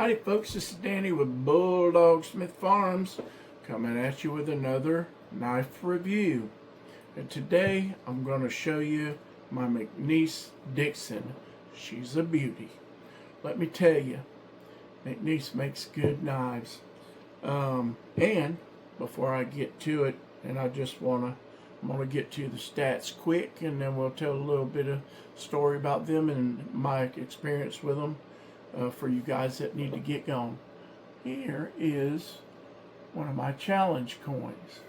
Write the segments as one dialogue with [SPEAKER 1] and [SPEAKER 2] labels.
[SPEAKER 1] Howdy folks, this is Danny with Bulldog Smith Farms coming at you with another knife review. And today I'm going to show you my McNees Dixon. She's a beauty. Let me tell you, McNees makes good knives. And before I get to it, and I'm going to get to the stats quick, and then we'll tell a little bit of story about them and my experience with them. For you guys that need to get going. Here is one of my challenge coins.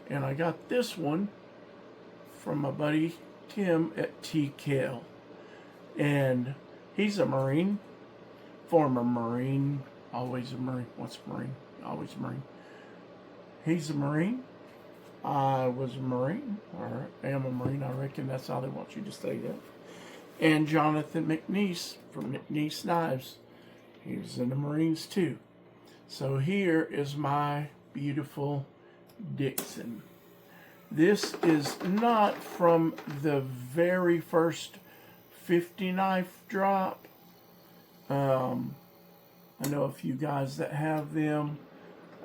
[SPEAKER 1] And I got this one from my buddy Tim at TKL. And he's a Marine, former Marine, always a Marine. What's a Marine? Always a Marine. He's a Marine. I was a Marine, or am a Marine. I reckon that's how they want you to say that. And Jonathan McNees from McNees Knives. He was in the Marines too. So here is my beautiful Dixon. This is not from the very first 50 knife drop. I know a few guys that have them,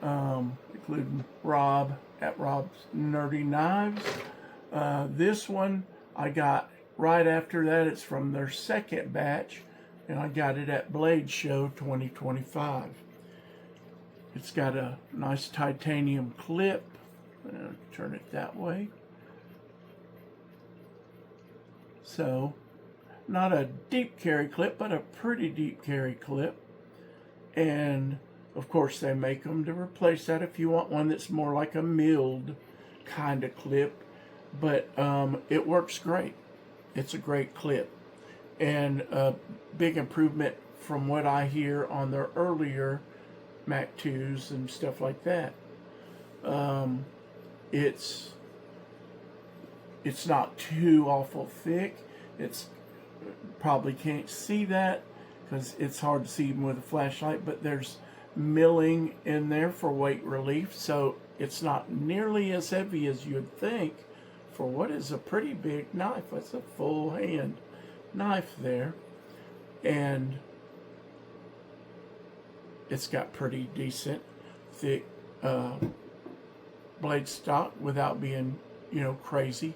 [SPEAKER 1] including Rob at Rob's Nerdy Knives. This one I got right after that. It's from their second batch, and I got it at Blade Show 2025. It's got a nice titanium clip. Turn it that way. So, not a deep carry clip, but a pretty deep carry clip. And, of course, they make them to replace that if you want one that's more like a milled kind of clip. But it works great. It's a great clip, and a big improvement from what I hear on their earlier Mac 2s and stuff like that. It's not too awful thick. It's probably can't see that because it's hard to see even with a flashlight, but there's milling in there for weight relief, so it's not nearly as heavy as you'd think for what is a pretty big knife. That's a full hand knife there. And it's got pretty decent thick blade stock without being, crazy.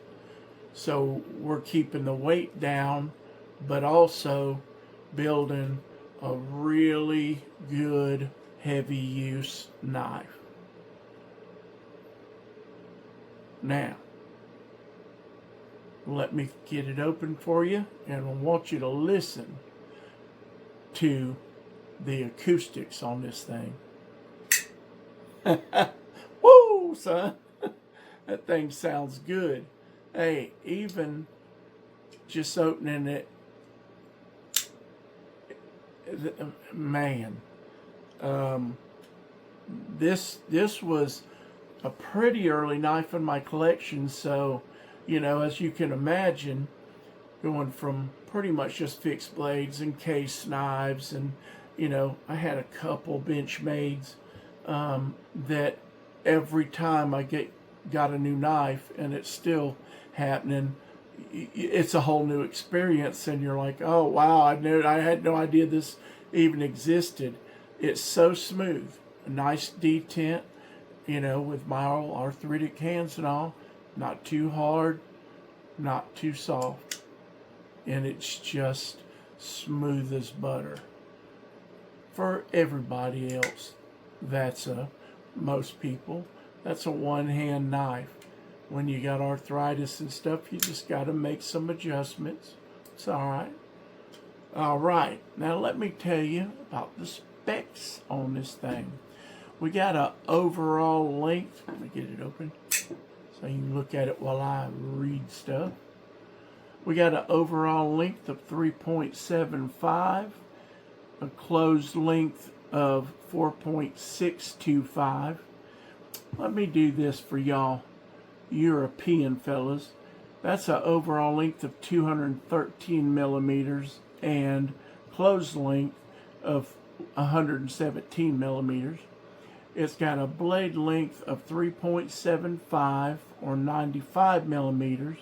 [SPEAKER 1] So we're keeping the weight down, but also building a really good heavy use knife. Now, let me get it open for you, and I want you to listen to the acoustics on this thing. Woo, son! That thing sounds good. Hey, even just opening it, man. This was a pretty early knife in my collection, so as you can imagine, going from pretty much just fixed blades and case knives, and I had a couple Benchmades that every time I got a new knife, and it's still happening, it's a whole new experience, and you're like, oh wow, I had no idea this even existed. It's so smooth, a nice detent, with my arthritic hands and all. Not too hard, not too soft, and it's just smooth as butter. For everybody else, most people, that's a one-hand knife. When you got arthritis and stuff, you just got to make some adjustments. It's all right. Now let me tell you about the specs on this thing. We got an overall length. Let me get it open so you can look at it while I read stuff. We got an overall length of 3.75, a closed length of 4.625. Let me do this for y'all European fellas. That's an overall length of 213 millimeters and closed length of 117 millimeters. It's got a blade length of 3.75 or 95 millimeters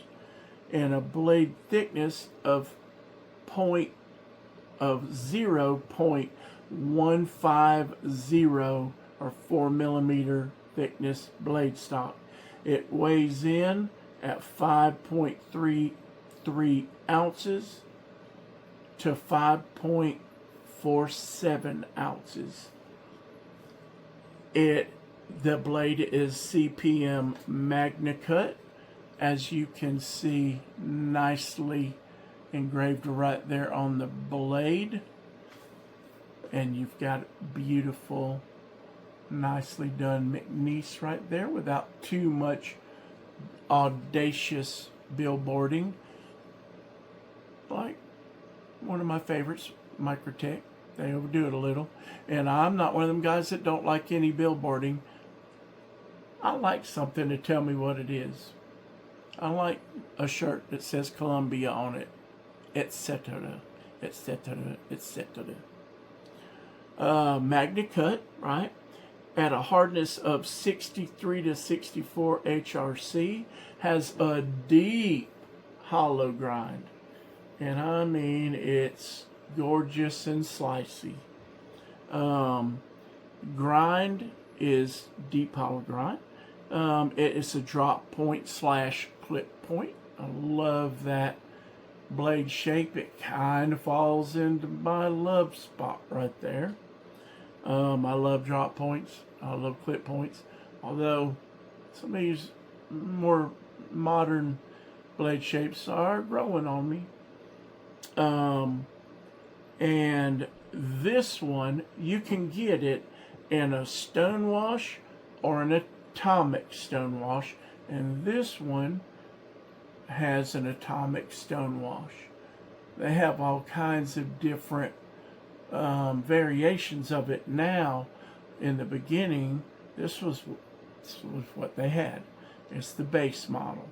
[SPEAKER 1] and a blade thickness of 0.0 150 or 4mm thickness blade stock. It weighs in at 5.33 ounces to 5.47 ounces. The blade is CPM Magna Cut, as you can see nicely engraved right there on the blade. And you've got beautiful, nicely done McNees right there without too much audacious billboarding. Like one of my favorites, Microtech. They overdo it a little. And I'm not one of them guys that don't like any billboarding. I like something to tell me what it is. I like a shirt that says Columbia on it, etc., etc., etc. Magna Cut, right? At a hardness of 63 to 64 HRC, has a deep hollow grind. And I mean, it's gorgeous and slicey. Grind is deep hollow grind. It is a drop point / clip point. I love that blade shape. It kind of falls into my love spot right there. I love drop points. I love clip points. Although some of these more modern blade shapes are growing on me. And this one, you can get it in a stone wash or an atomic stone wash. And this one has an atomic stone wash. They have all kinds of different variations of it now. In the beginning, this was what they had. It's the base model.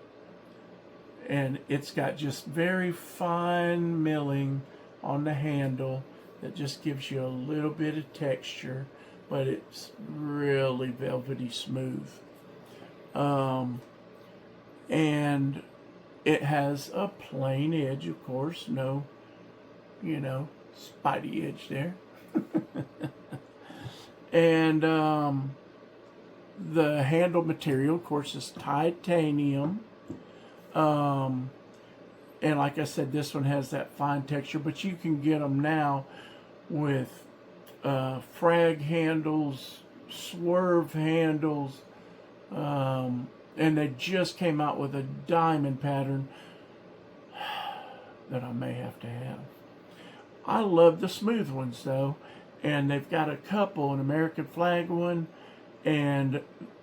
[SPEAKER 1] And it's got just very fine milling on the handle that just gives you a little bit of texture, but it's really velvety smooth. And it has a plain edge, of course, no, spidey edge there. And the handle material, of course, is titanium. And like I said, this one has that fine texture, but you can get them now with frag handles, swerve handles, and they just came out with a diamond pattern that I may have to have. I love the smooth ones though, and they've got a couple, an American flag one, and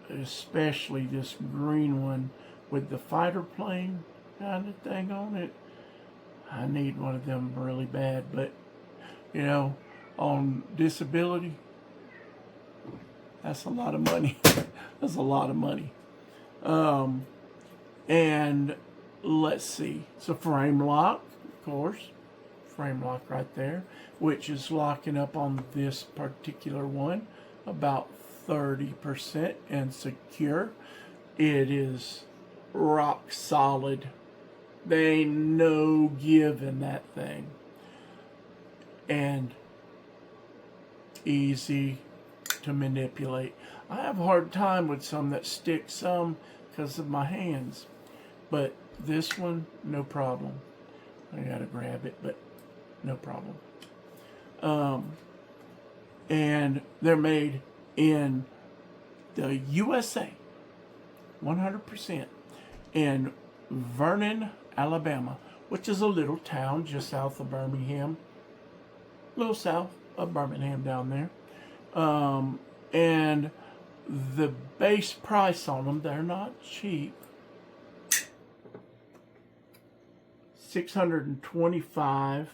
[SPEAKER 1] especially this green one with the fighter plane kind of thing on it. I need one of them really bad, but on disability, that's a lot of money. That's a lot of money. And let's see. It's a frame lock, of course. Frame lock right there, which is locking up on this particular one about 30% and secure. It is rock solid. There ain't no give in that thing. And easy to manipulate. I have a hard time with some that stick some because of my hands. But this one, no problem. I gotta grab it, but no problem. And they're made in the USA, 100%, in Vernon, Alabama, which is a little town just south of Birmingham, a little south of Birmingham down there. And the base price on them, they're not cheap. $625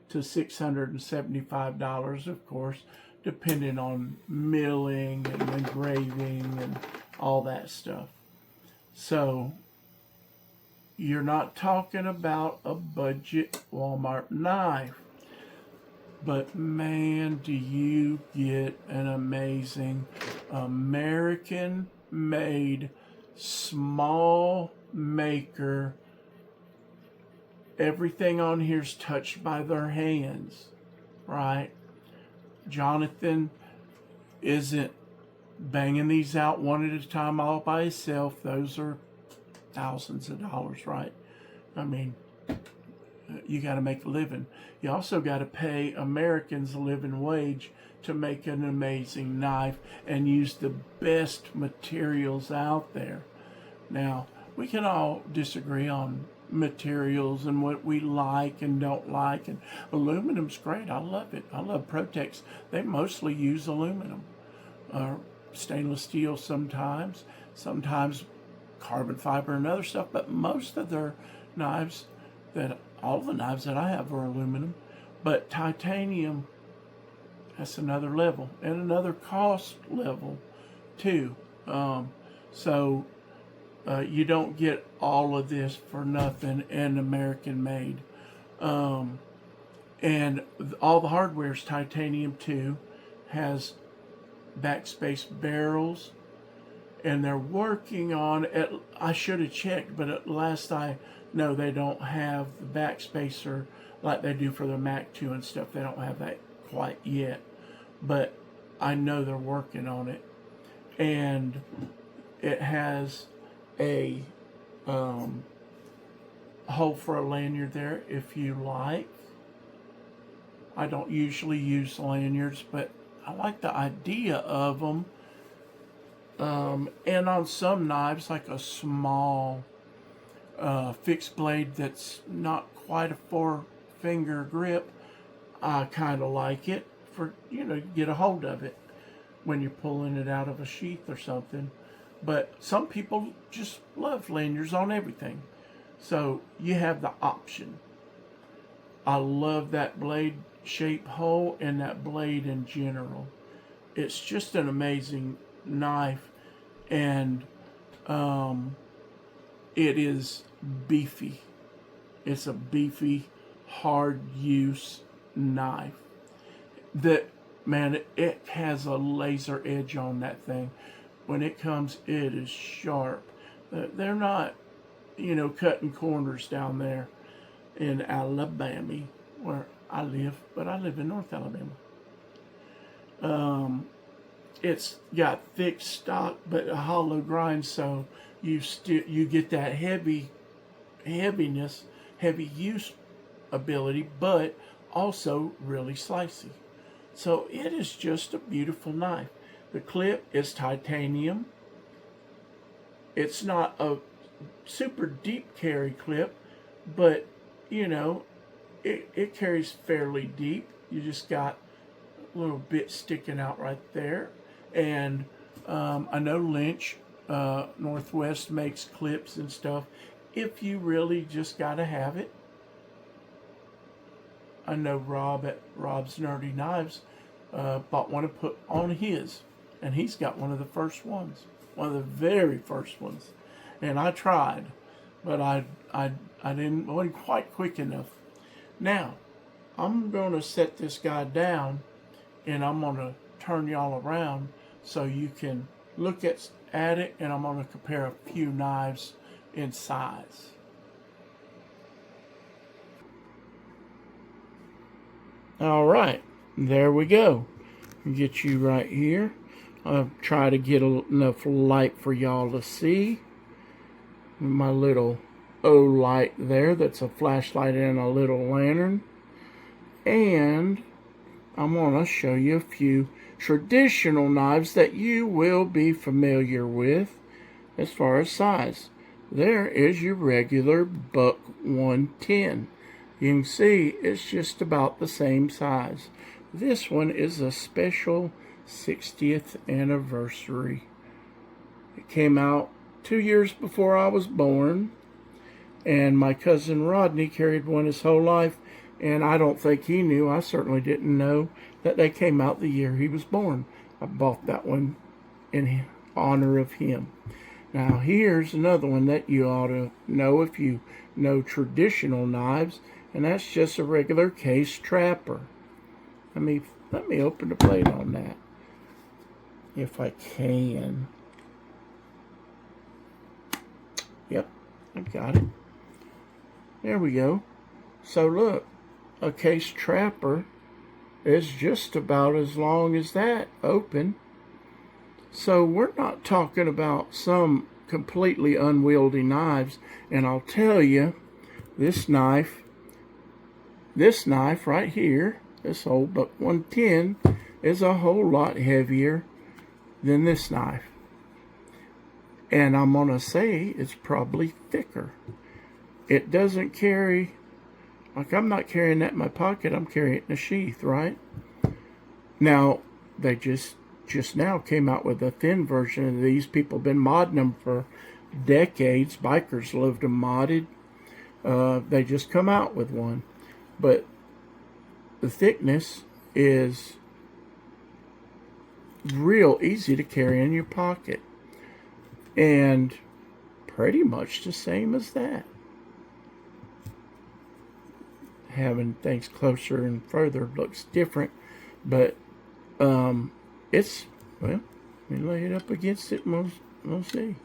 [SPEAKER 1] to $675, of course, depending on milling and engraving and all that stuff. So you're not talking about a budget Walmart knife, but man, do you get an amazing American-made, small maker. Everything on here is touched by their hands, right? Jonathan isn't banging these out one at a time all by himself. Those are thousands of dollars, right? I mean, you got to make a living. You also got to pay Americans a living wage to make an amazing knife and use the best materials out there. Now, we can all disagree on materials and what we like and don't like, and aluminum's great. I love it. I love Protex. They mostly use aluminum, stainless steel sometimes carbon fiber and other stuff, but most of their knives, all the knives that I have are aluminum. But titanium, that's another level and another cost level too. You don't get all of this for nothing and American made. And all the hardware is titanium too, has backspace barrels, and they're working on it. I should have checked, but at last I know they don't have the backspacer like they do for the Mac 2 and stuff. They don't have that quite yet, but I know they're working on it. And it has a hole for a lanyard there if you like. I don't usually use lanyards, but I like the idea of them. And on some knives, like a small fixed blade that's not quite a 4-finger grip, I kind of like it for, get a hold of it when you're pulling it out of a sheath or something. But some people just love lanyards on everything. So you have the option. I love that blade shape hole and that blade in general. It's just an amazing knife, and it is beefy. It's a beefy, hard use knife that, man, it has a laser edge on that thing. When it comes, it is sharp. They're not, cutting corners down there in Alabama where I live, but I live in North Alabama. It's got thick stock but a hollow grind, so you get that heaviness, heavy use ability, but also really slicey. So it is just a beautiful knife. The clip is titanium. It's not a super deep carry clip, but it carries fairly deep. You just got a little bit sticking out right there. And I know Lynch Northwest makes clips and stuff if you really just got to have it. I know Rob at Rob's Nerdy Knives bought one to put on his, and he's got one of the first ones, one of the very first ones. And I tried, but I wasn't quite quick enough. Now, I'm going to set this guy down, and I'm going to turn y'all around so you can look at it, and I'm going to compare a few knives in size. All right, there we go. Get you right here. I'll try to get enough light for y'all to see. My little O light there, that's a flashlight and a little lantern. And I'm going to show you a few traditional knives that you will be familiar with as far as size. There is your regular Buck 110. You can see it's just about the same size. This one is a special 60th anniversary. It came out 2 years before I was born, and my cousin Rodney carried one his whole life, and I don't think he knew, I certainly didn't know, that they came out the year he was born. I bought that one in honor of him. Now here's another one that you ought to know if you know traditional knives, and that's just a regular case trapper. Let me open the plate on that, if I can. Yep, I got it. There we go. So look, a case trapper is just about as long as that open. So we're not talking about some completely unwieldy knives. And I'll tell you, this knife right here, this old Buck 110, is a whole lot heavier than this knife. And I'm going to say it's probably thicker. It doesn't carry, like I'm not carrying that in my pocket, I'm carrying it in a sheath, right? Now, they just now came out with a thin version of these. People have been modding them for decades. Bikers loved them modded. They just come out with one. But the thickness is real easy to carry in your pocket. And pretty much the same as that. Having things closer and further looks different, but it's, well, we lay it up against it and we'll see.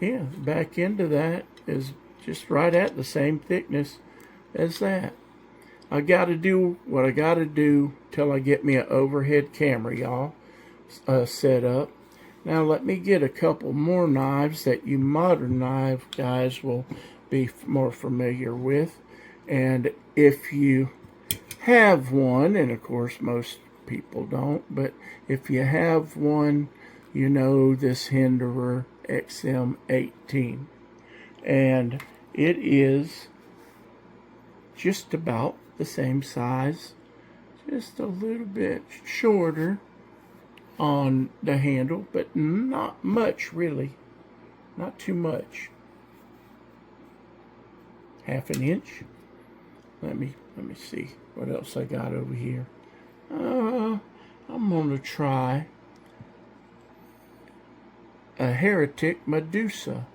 [SPEAKER 1] Yeah, back into that is just right at the same thickness as that. I gotta do what I gotta do till I get me an overhead camera, y'all, set up. Now let me get a couple more knives that you modern knife guys will be more familiar with. And if you have one, and of course most people don't, but if you have one, you know this Hinderer XM18. And it is just about the same size, just a little bit shorter on the handle, but not much really, not too much. Half an inch. Let me see what else I got over here. I'm gonna try a Heretic Medusa,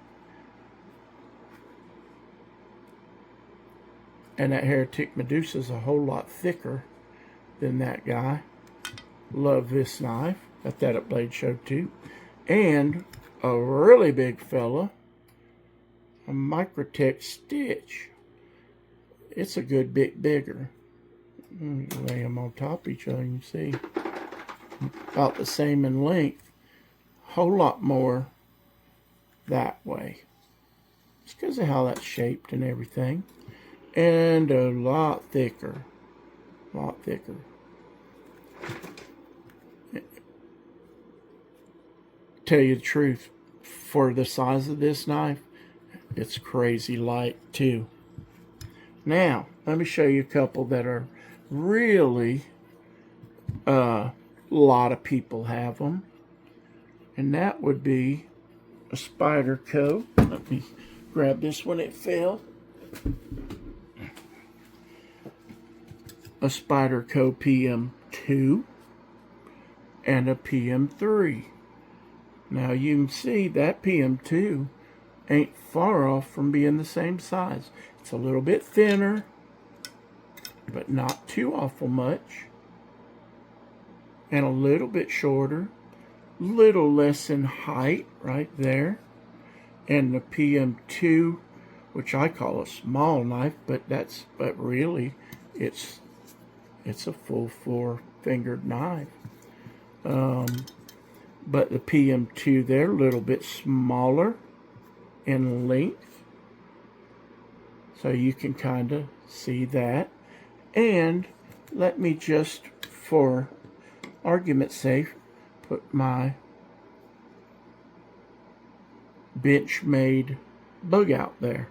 [SPEAKER 1] and that Heretic Medusa is a whole lot thicker than that guy. Love this knife. Got that at Blade Show too. And a really big fella, a Microtech Stitch. It's a good bit bigger. Lay them on top of each other, you can see. About the same in length. Whole lot more that way. It's because of how that's shaped and everything. And a lot thicker. A lot thicker. Tell you the truth, for the size of this knife, it's crazy light too. Now, let me show you a couple that are really, a lot of people have them. And that would be a Spyderco. Let me grab this one, it fell. A Spyderco PM2 and a PM3. Now you can see that PM2 ain't far off from being the same size. It's a little bit thinner, but not too awful much. And a little bit shorter, little less in height right there. And the PM2, which I call a small knife, but really it's a full 4-fingered knife. But the PM2 there, a little bit smaller in length. So you can kind of see that. And let me just, for argument's sake, put my Benchmade bug out there.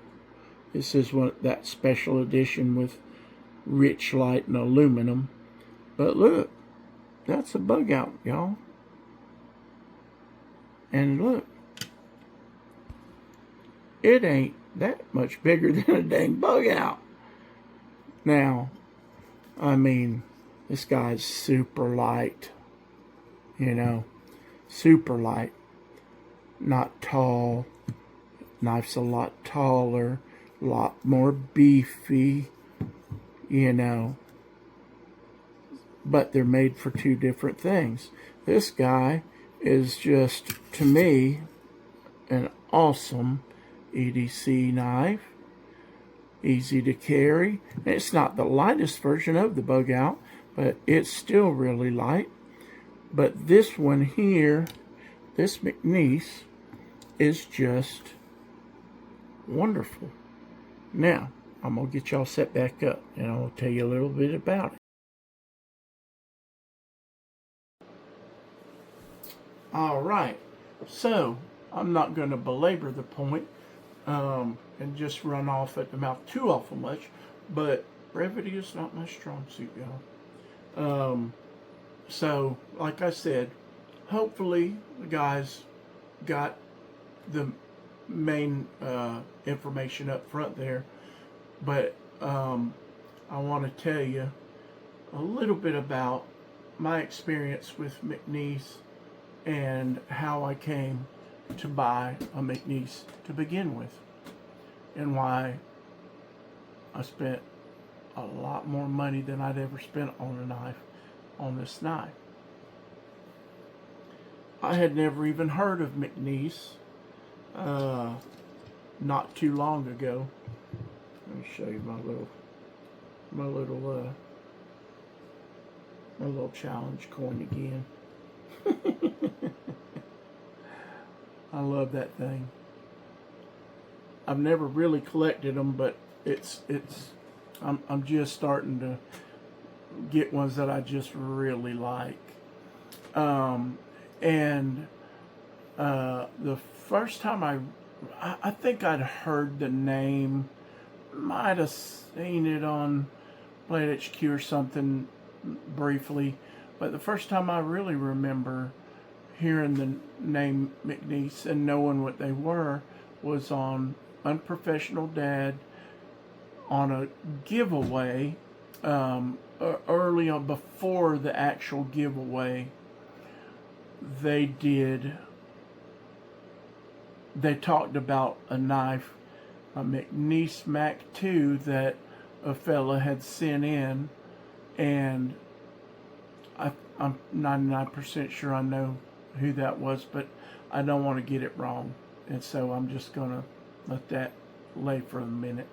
[SPEAKER 1] This is that special edition with rich light and aluminum. But look, that's a bug out, y'all. And look, it ain't that much bigger than a dang bug out. Now, I mean, this guy's super light, you know, super light, not tall. Knife's a lot taller, a lot more beefy, you know, but they're made for two different things. This guy is just, to me, an awesome EDC knife. easy to carry. It's not the lightest version of the bug out, but it's still really light. But this one here, this McNees, is just wonderful. Now, I'm going to get y'all set back up, and I'll tell you a little bit about it. All right, so I'm not going to belabor the point and just run off at the mouth too awful much, but brevity is not my strong suit, y'all. So, like I said, hopefully the guys got the main information up front there, but I want to tell you a little bit about my experience with McNees and how I came to buy a McNees to begin with, and why I spent a lot more money than I'd ever spent on this knife. I had never even heard of McNees not too long ago. Let me show you my little challenge coin again. I love that thing. I've never really collected them, but I'm just starting to get ones that I just really like. The first time I think I'd heard the name, might have seen it on Blade HQ or something briefly, but the first time I really remember hearing the name McNees and knowing what they were was on Unprofessional Dad on a giveaway early on, before the actual giveaway. They talked about a knife, a McNees Mac 2 that a fella had sent in, and I'm 99% sure I know who that was, but I don't want to get it wrong, and so I'm just gonna let that lay for a minute.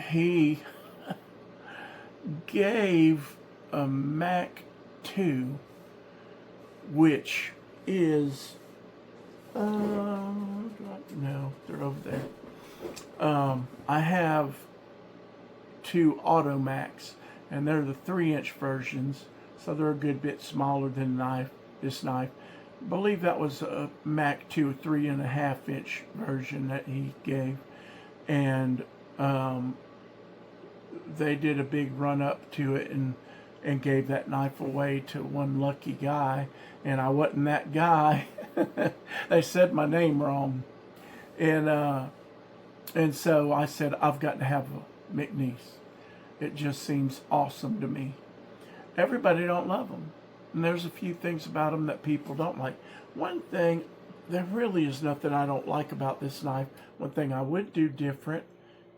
[SPEAKER 1] He gave a Mac 2, which is no, they're over there. I have two Auto Macs, and they're the 3-inch versions, so they're a good bit smaller than this knife. I believe that was a Mac 2 3.5-inch version that he gave, and they did a big run up to it and gave that knife away to one lucky guy, and I wasn't that guy. They said my name wrong, and so I said, I've got to have a McNees. It just seems awesome to me. Everybody don't love them, and there's a few things about them that people don't like. One thing, there really is nothing I don't like about this knife. One thing I would do different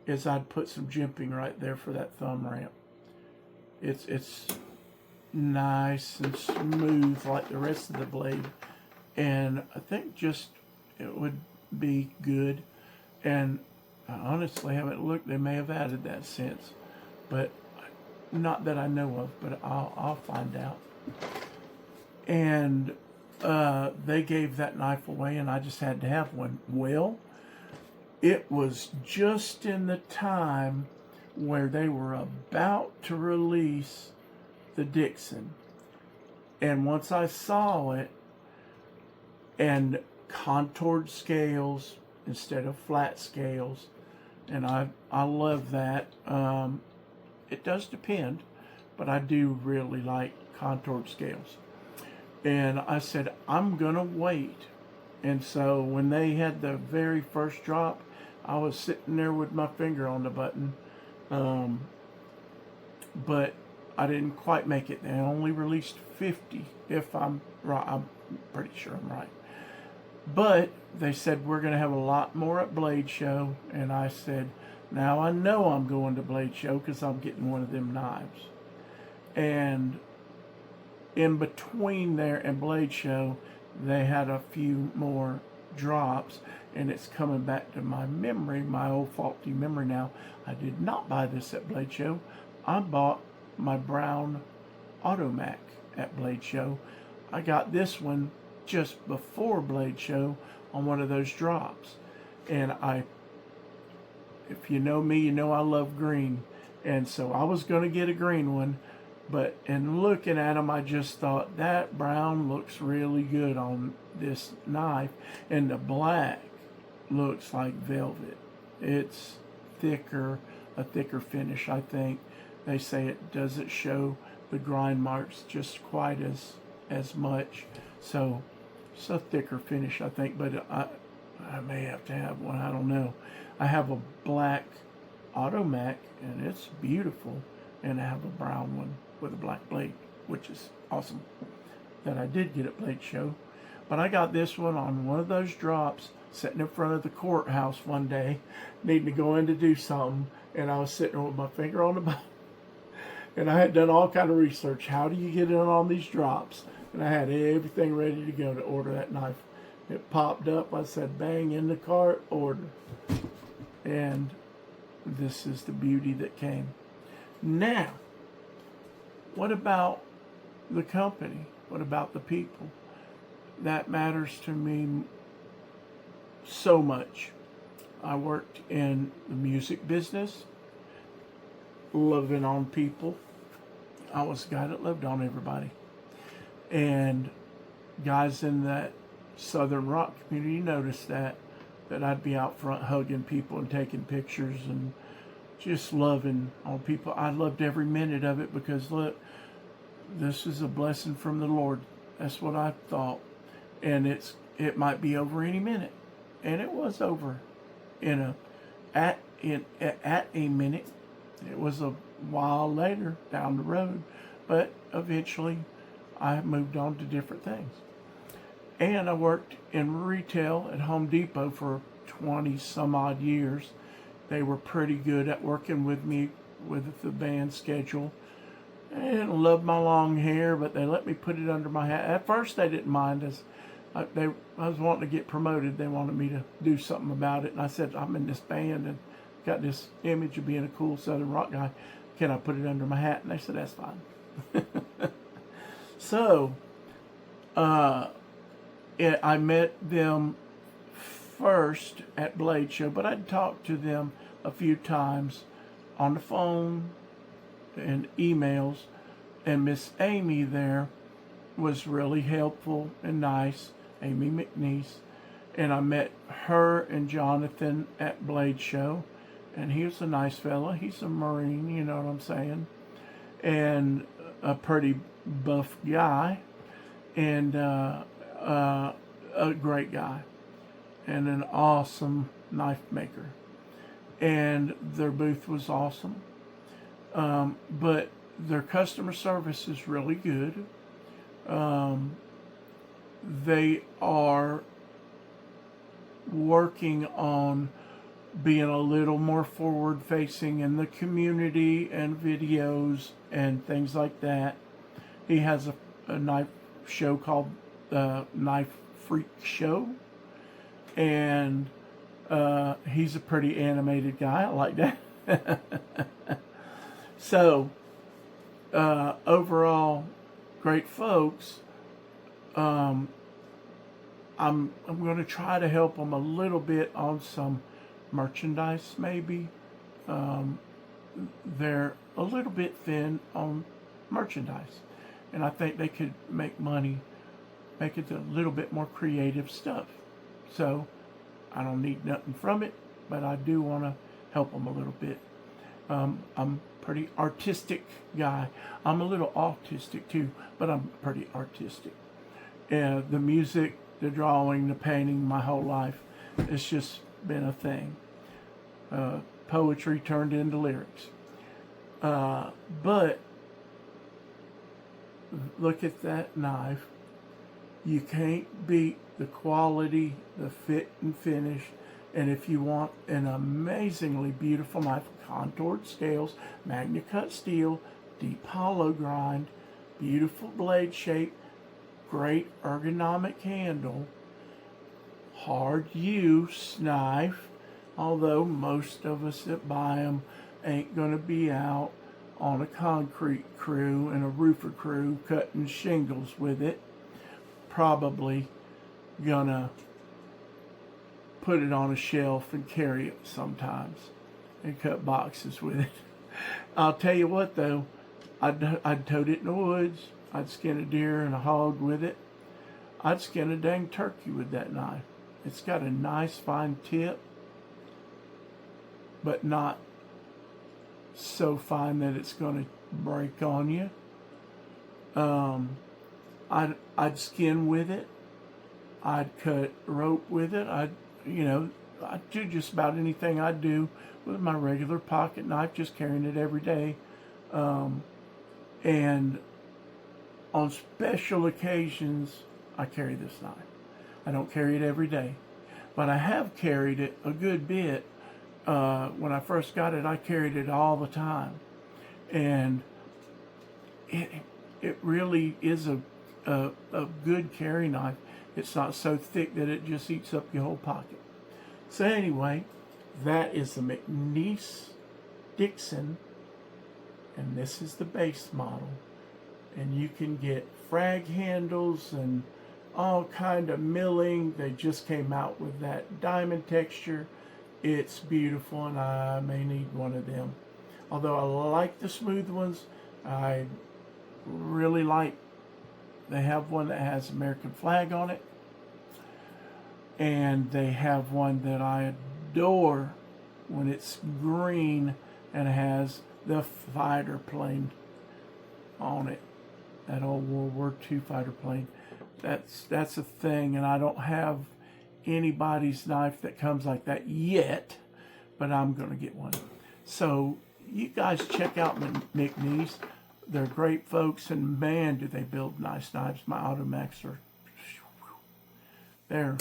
[SPEAKER 1] is I'd put some jimping right there for that thumb ramp. It's nice and smooth like the rest of the blade, and I think just it would be good. And I honestly haven't looked. They may have added that since, but not that I know of, but I'll find out. And they gave that knife away, and I just had to have one. Well, it was just in the time where they were about to release the Dixon, and once I saw it, and contoured scales instead of flat scales, and I love that. It does depend, but I do really like contoured scales. And I said, I'm gonna wait. And so when they had the very first drop, I was sitting there with my finger on the button, but I didn't quite make it. They only released 50, if I'm right. I'm pretty sure I'm right. But they said, we're going to have a lot more at Blade Show. And I said, now I know I'm going to Blade Show because I'm getting one of them knives. And in between there and Blade Show, they had a few more drops, and it's coming back to my memory, my old faulty memory now. I did not buy this at Blade Show. I bought my brown Automac at Blade Show. I got this one just before Blade Show on one of those drops. And if you know me, you know I love green. And so I was going to get a green one, but in looking at them, I just thought that brown looks really good on this knife, and the black looks like velvet. It's thicker, a thicker finish, I think. They say it doesn't show the grind marks just quite as much, so it's a thicker finish, I think. But I may have to have one, I don't know. I have a black Automac, and it's beautiful, and I have a brown one with a black blade, which is awesome, that I did get at Blade Show. But I got this one on one of those drops, sitting in front of the courthouse one day, needing to go in to do something, and I was sitting there with my finger on the button, and I had done all kind of research. How do you get in on these drops? And I had everything ready to go to order that knife. It popped up. I said, bang, in the cart, order. And this is the beauty that came. Now, what about the company? What about the people? That matters to me so much. I worked in the music business, loving on people. I was a guy that loved on everybody. And guys in that Southern rock community noticed that I'd be out front hugging people and taking pictures and just loving on people. I loved every minute of it, because look, this is a blessing from the Lord. That's what I thought. And it might be over any minute. And it was over at a minute. It was a while later down the road, but eventually I moved on to different things. And I worked in retail at Home Depot for 20 some odd years. They were pretty good at working with me with the band schedule. I didn't love my long hair, but they let me put it under my hat. At first they didn't mind, as I was wanting to get promoted. They wanted me to do something about it, and I said, I'm in this band and got this image of being a cool Southern rock guy. Can I put it under my hat? And they said, that's fine. So I met them first at Blade Show, but I'd talked to them a few times on the phone and emails, and Miss Amy there was really helpful and nice, Amy McNees, and I met her and Jonathan at Blade Show, and he was a nice fella. He's a Marine, you know what I'm saying, and a pretty buff guy, and a great guy, and an awesome knife maker, and their booth was awesome. But their customer service is really good. They are working on being a little more forward facing in the community and videos and things like that. He has a knife show called Knife Freak Show, and he's a pretty animated guy. I like that. So overall, great folks. I'm going to try to help them a little bit on some merchandise, maybe. They're a little bit thin on merchandise, and I think they could make money, make it a little bit more creative stuff. So I don't need nothing from it, but I do want to help them a little bit. I'm a pretty artistic guy. I'm a little autistic too, but I'm pretty artistic. The music, the drawing, the painting, my whole life, it's just been a thing. Poetry turned into lyrics. But look at that knife. You can't beat the quality, the fit and finish. And if you want an amazingly beautiful knife, contoured scales, magna cut steel, deep hollow grind, beautiful blade shape, great ergonomic handle, hard use knife, although most of us that buy them ain't going to be out on a concrete crew and a roofer crew cutting shingles with it. Probably gonna put it on a shelf and carry it sometimes and cut boxes with it. I'll tell you what though, I'd tote it in the woods. I'd skin a deer and a hog with it. I'd skin a dang turkey with that knife. It's got a nice fine tip, but not so fine that it's going to break on you. I'd skin with it. I'd cut rope with it. I'd do just about anything I do with my regular pocket knife, just carrying it every day. And on special occasions, I carry this knife. I don't carry it every day, but I have carried it a good bit. When I first got it, I carried it all the time, and it really is a good carry knife. It's not so thick that it just eats up your whole pocket. So anyway, that is the McNees Dixon, and this is the base model. And you can get frag handles and all kind of milling. They just came out with that diamond texture. It's beautiful, and I may need one of them. Although I like the smooth ones, I really like, they have one that has American flag on it, and they have one that I adore when it's green and has the fighter plane on it, that old World War II fighter plane. That's a thing, and I don't have anybody's knife that comes like that yet, but I'm gonna get one. So you guys check out McNees. They're great folks, and man, do they build nice knives. My Automax are, they're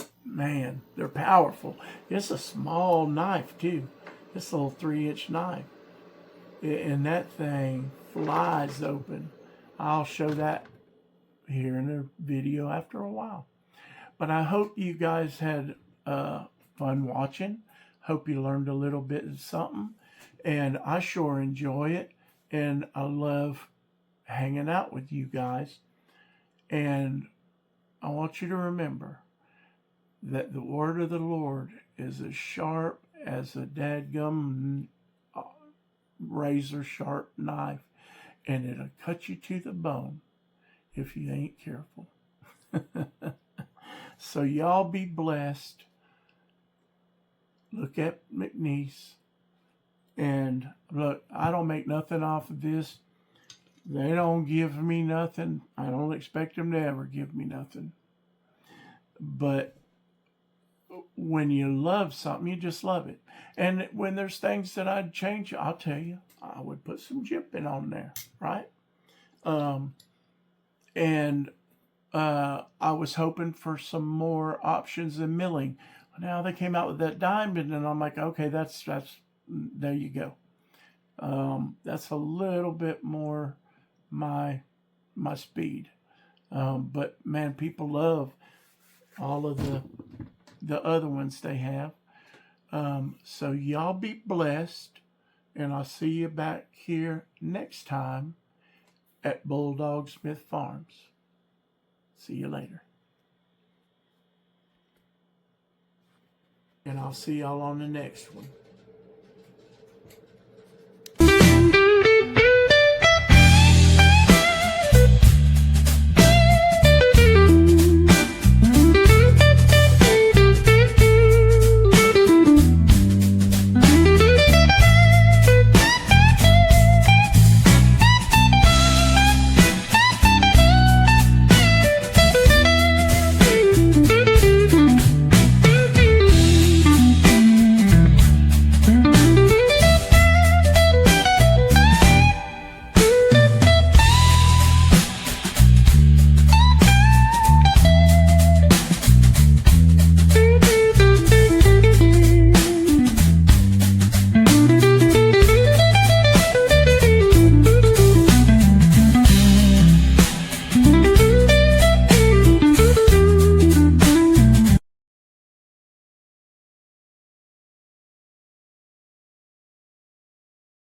[SPEAKER 1] powerful. It's a small knife too. It's a little 3-inch knife, and that thing flies open. I'll show that here in a video after a while. But I hope you guys had fun watching. Hope you learned a little bit of something. And I sure enjoy it. And I love hanging out with you guys. And I want you to remember that the word of the Lord is as sharp as a dadgum razor sharp knife. And it'll cut you to the bone if you ain't careful. So y'all be blessed. Look at McNees. And look, I don't make nothing off of this. They don't give me nothing. I don't expect them to ever give me nothing. But when you love something, you just love it. And when there's things that I'd change, I'll tell you, I would put some jipping on there, right? I was hoping for some more options in milling. Now they came out with that diamond, and I'm like, okay, that's there you go. That's a little bit more my speed. But man, people love all of the other ones they have. So y'all be blessed, and I'll see you back here next time at Bulldog Smith Farms. See you later. And I'll see y'all on the next one.